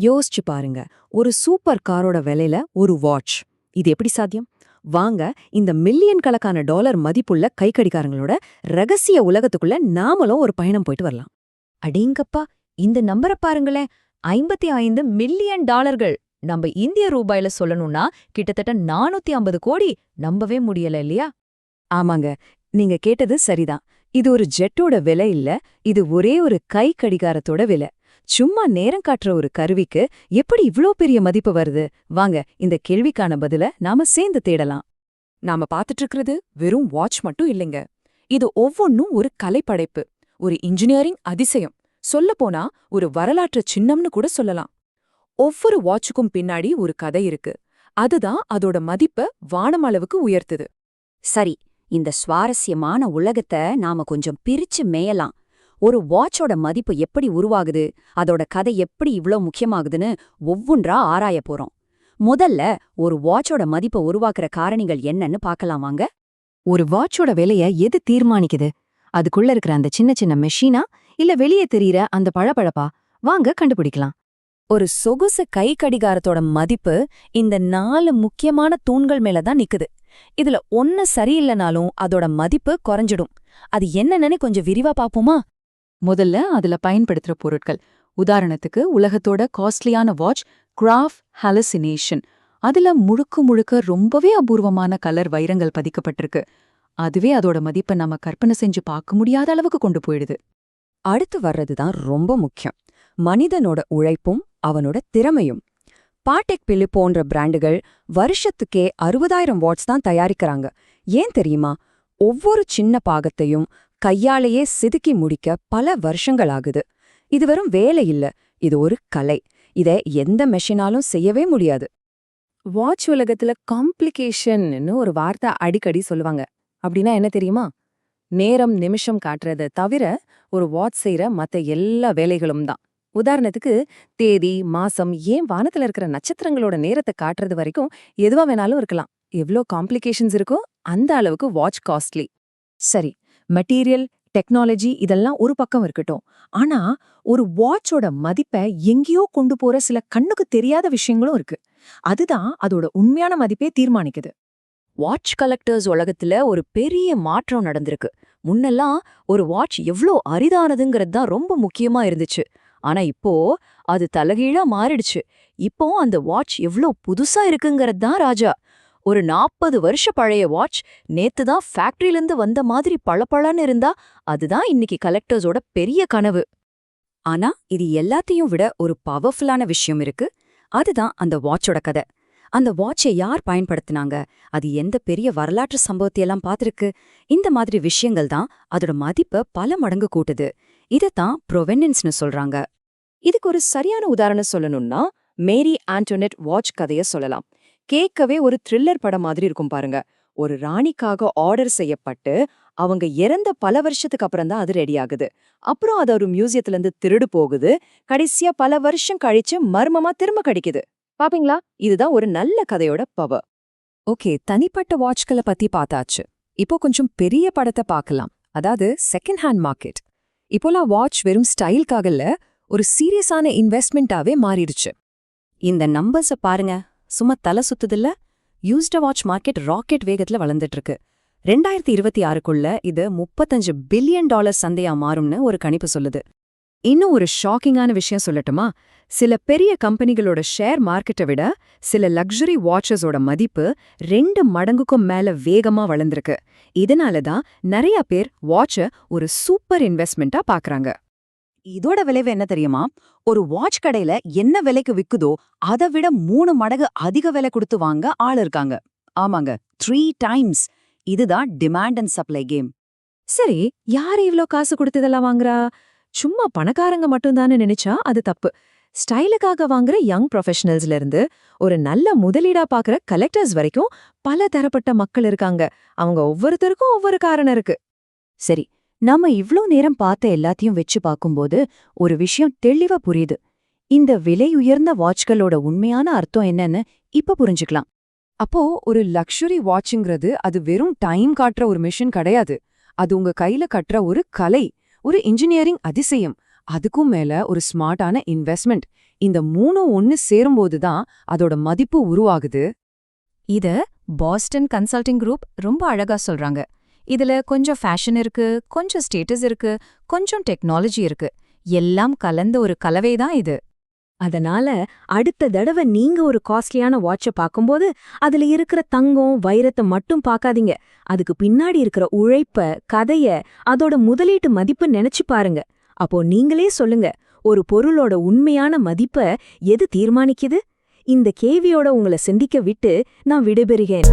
யோசிச்சு பாருங்க, ஒரு சூப்பர் காரோட விலையில ஒரு வாட்ச். இது எப்படி சாத்தியம்? வாங்க, இந்த மில்லியன் கணக்கான டாலர் மதிப்புள்ள கைக்கடிகாரங்களோட ரகசிய உலகத்துக்குள்ள நாமளும் ஒரு பயணம் போயிட்டு வரலாம். அடேங்கப்பா, இந்த நம்பரை பாருங்களேன். 55 மில்லியன் டாலர்கள். நம்ம இந்திய ரூபாயில சொல்லணும்னா கிட்டத்தட்ட 450 கோடி. நம்பவே முடியல இல்லையா? ஆமாங்க, நீங்க கேட்டது சரிதான். இது ஒரு ஜெட்டோட விலை இல்ல, இது ஒரே ஒரு கை கடிகாரத்தோட விலை. சும்மா நேரம் காட்டுற ஒரு கருவிக்கு எப்படி இவ்ளோ பெரிய மதிப்பு வருது? வாங்க, இந்த கேள்விக்கான பதில நாம சேர்ந்து தேடலாம். நாம பாத்துட்டு இருக்கிறது வெறும் வாட்ச் மட்டும் இல்லைங்க. இது ஒவ்வொன்னும் ஒரு கலைப்படைப்பு, ஒரு இன்ஜினியரிங் அதிசயம், சொல்லப்போனா ஒரு வரலாற்று சின்னம்னு கூட சொல்லலாம். ஒவ்வொரு வாட்சுக்கும் பின்னாடி ஒரு கதை இருக்கு. அதுதான் அதோட மதிப்ப வானமளவுக்கு உயர்த்துது. சரி, இந்த சுவாரஸ்யமான உலகத்தை நாம கொஞ்சம் பிரிச்சு மேயலாம். ஒரு வாட்சோட மதிப்பு எப்படி உருவாகுது, அதோட கதை எப்படி இவ்ளோ முக்கியமாகுதுன்னு ஒவ்வொன்றா ஆராய போறோம். முதல்ல ஒரு வாட்சோட மதிப்பை உருவாக்குற காரணிகள் என்னன்னு பார்க்கலாம் வாங்க. ஒரு வாட்சோட விலைய எது தீர்மானிக்குது? அதுக்குள்ள இருக்கிற அந்த சின்ன சின்ன மெஷினா, இல்ல வெளியே தெரியிற அந்த பளபளப்பா? வாங்க கண்டுபிடிக்கலாம். ஒரு சொகுசு கை கடிகாரத்தோட மதிப்பு இந்த 4 முக்கியமான தூண்கள் மேல தான் நிக்குது. இதுல ஒன்னு சரியில்லைனாலும் அதோட மதிப்பு குறைஞ்சிடும். அது என்னன்னு கொஞ்சம் விரிவா பாப்போமா? முதல்ல அதுல பயன்படுத்துற பொருட்கள். உதாரணத்துக்கு, உலகத்தோட காஸ்ட்லியான வாட்ச் கிராஃப் ஹாலுசினேஷன். அதுல முழுக்க முழுக்க ரொம்பவே அபூர்வமான கலர் வைரங்கள் பதிக்கப்பட்டிருக்கு. அதுவே அதோட மதிப்பை நம்ம கற்பனை செஞ்சு பார்க்க முடியாத அளவுக்கு கொண்டு போயிடுது. அடுத்து வர்றதுதான் ரொம்ப முக்கியம். மனிதனோட உழைப்பும் அவனோட திறமையும். பாட்டெக் பிலிப் போன்ற பிராண்டுகள் வருஷத்துக்கே 60,000 வாட்ஸ் தான் தயாரிக்கிறாங்க. ஏன் தெரியுமா? ஒவ்வொரு சின்ன பாகத்தையும் கையாலேயே செதுக்கி முடிக்க பல வருஷங்கள் ஆகுது. இது வெறும் வேலை இல்ல, இது ஒரு கலை. இதை எந்த மெஷினாலும் செய்யவே முடியாது. வாட்ச் உலகத்துல காம்ப்ளிகேஷன்னு ஒரு வார்த்தை அடிக்கடி சொல்லுவாங்க. அப்படின்னா என்ன தெரியுமா? நேரம் நிமிஷம் காட்டுறத தவிர ஒரு வாட்ச் செய்யற மத்த எல்லா வேலைகளும் தான். உதாரணத்துக்கு, தேதி, மாசம், ஏன் வானத்துல இருக்கிற நட்சத்திரங்களோட நேரத்தை காட்டுறது வரைக்கும் எதுவா வேணாலும் இருக்கலாம். எவ்ளோ காம்ப்ளிகேஷன்ஸ் இருக்கோ அந்த அளவுக்கு வாட்ச் காஸ்ட்லி. சரி, மெட்டீரியல், டெக்னாலஜி இதெல்லாம் ஒரு பக்கம் இருக்கட்டும். ஆனா ஒரு வாட்சோட மதிப்பை எங்கேயோ கொண்டு போற சில கண்ணுக்கு தெரியாத விஷயங்களும் இருக்கு. அதுதான் அதோட உண்மையான மதிப்பே தீர்மானிக்குது. வாட்ச் கலெக்டர்ஸ் உலகத்துல ஒரு பெரிய மாற்றம் நடந்திருக்கு. முன்னெல்லாம் ஒரு வாட்ச் எவ்ளோ அரிதானதுங்கிறது தான் ரொம்ப முக்கியமா இருந்துச்சு. ஆனா இப்போ அது தலகீழா மாறிடுச்சு. இப்போ அந்த வாட்ச் எவ்ளோ புதுசா இருக்குங்கிறது தான் ராஜா. ஒரு 40 வருஷ பழைய வாட்ச் நேத்து தான் ஃபேக்டரியிலிருந்து வந்த மாதிரி பளபளன்னு இருந்தா அதுதான் இன்னைக்கு கலெக்டர்ஸோட பெரிய கனவு. ஆனா இது எல்லாத்தையும் விட ஒரு பவர்ஃபுல்லான விஷயம் இருக்கு. அதுதான் அந்த வாட்சோட கதை. அந்த வாட்சை யார் பயன்படுத்தினாங்க, அது எந்த பெரிய வரலாற்று சம்பவத்தையெல்லாம் பார்த்திருக்கு, இந்த மாதிரி விஷயங்கள் தான் அதோட மதிப்பை பல மடங்கு கூட்டுது. இதத்தான் ப்ரொவெனன்ஸ்னு சொல்றாங்க. இதுக்கு ஒரு சரியான உதாரணம் சொல்லணும்னா, மேரி ஆண்டோனெட் வாட்ச் கதைய சொல்லலாம். கேட்கவே ஒரு த்ரில்லர் படம் மாதிரி இருக்கும் பாருங்க. ஒரு ராணிக்காக ஆர்டர் செய்யப்பட்டு அவங்க இறந்த பல வருஷத்துக்கு அப்புறம் தான் அது ரெடி ஆகுது. அப்புறம் அது ஒரு மியூசியத்துல இருந்து திருடு போகுது. கடைசியா பல வருஷம் கழிச்சு மர்மமா திரும்ப கிடைக்குது. பாப்பீங்களா? இதுதான் ஒரு நல்ல கதையோட பவர். ஓகே, தனிப்பட்ட வாட்ச்களை பத்தி பார்த்தாச்சு. இப்போ கொஞ்சம் பெரிய படத்தை பார்க்கலாம். அதாவது செகண்ட் ஹேண்ட் மார்க்கெட். இப்போலாம் வாட்ச் வெறும் ஸ்டைல்காக இல்ல, ஒரு சீரியஸான இன்வெஸ்ட்மெண்ட்டாவே மாறிடுச்சு. இந்த நம்பர்ஸ பாருங்க, சும்மா தலை சுத்துதில்ல? யூஸ்டு வாட்ச் மார்க்கெட் ராக்கெட் வேகத்துல வளர்ந்துட்டு இருக்கு. 2026க்குள்ள இது $35 பில்லியன் சந்தையா மாறும்னு ஒரு கணிப்பு சொல்லுது. இன்னும் ஒரு ஷாக்கிங்கான விஷயம் சொல்லட்டுமா? சில பெரிய கம்பெனிகளோட ஷேர் மார்க்கெட்டை விட சில லக்ஸரி வாட்சஸோட மதிப்பு 2 மடங்குக்கும் மேல வேகமா வளர்ந்திருக்கு. இதனால தான் நிறைய பேர் வாட்சை ஒரு சூப்பர் இன்வெஸ்ட்மெண்ட்டா பாக்குறாங்க. இதோட விளைவு என்ன தெரியுமா? ஒரு வாட்ச் கடையில என்ன விலைக்கு விக்குதோ அதை விட 3 மடங்கு அதிக விலை கொடுத்து வாங்க ஆள் இருக்காங்க. ஆமாங்க, 3 டைம்ஸ். இதுதான் டிமாண்ட் அண்ட் சப்ளை கேம். சரி, யாரு இவ்ளோ காசு கொடுத்து இதெல்லாம் வாங்குறா? சும்மா பணக்காரங்க மட்டும்தானே நினைச்சா அது தப்பு. ஸ்டைலுக்காக வாங்குற யங் ப்ரொஃபஷனல்ஸ்ல இருந்து ஒரு நல்ல முதலீடா பாக்குற கலெக்டர்ஸ் வரைக்கும் பல தரப்பட்ட மக்கள் இருக்காங்க. அவங்க ஒவ்வொருத்தருக்கும் ஒவ்வொரு காரணம் இருக்கு. சரி, நாம இவ்ளோ நேரம் பார்த்த எல்லாத்தையும் வச்சு பார்க்கும்போது ஒரு விஷயம் தெளிவா புரியுது. இந்த விலை உயர்ந்த வாட்ச்களோட உண்மையான அர்த்தம் என்னன்னு இப்ப புரிஞ்சுக்கலாம். அப்போ ஒரு லக்ஸுரி வாட்ச்ங்கிறது அது வெறும் டைம் காட்டுற ஒரு மிஷின் கிடையாது. அது உங்க கையில கட்டுற ஒரு கலை, ஒரு இன்ஜினியரிங் அதிசயம். அதுக்கும் மேல ஒரு ஸ்மார்ட்டான இன்வெஸ்ட்மெண்ட். இந்த மூணும் ஒன்னு சேரும்போது தான் அதோட மதிப்பு உருவாகுது. இத பாஸ்டன் கன்சல்டிங் குரூப் ரொம்ப அழகா சொல்றாங்க. இதுல கொஞ்சம் ஃபேஷன் இருக்கு, கொஞ்சம் ஸ்டேட்டஸ் இருக்கு, கொஞ்சம் டெக்னாலஜி இருக்கு. எல்லாம் கலந்த ஒரு கலவை தான் இது. அதனால அடுத்த தடவை நீங்க ஒரு காஸ்ட்லியான வாட்ச பாக்கும்போது அதுல இருக்கிற தங்கம் வைரத்தை மட்டும் பார்க்காதீங்க. அதுக்கு பின்னாடி இருக்கிற உழைப்ப, கதைய, அதோட முதலீட்டு மதிப்பு நினைச்சு பாருங்க. அப்போ நீங்களே சொல்லுங்க, ஒரு பொருளோட உண்மையான மதிப்ப எது தீர்மானிக்குது? இந்த கேள்வியோட உங்களை சிந்திக்க விட்டு நான் விடைபெறுகிறேன்.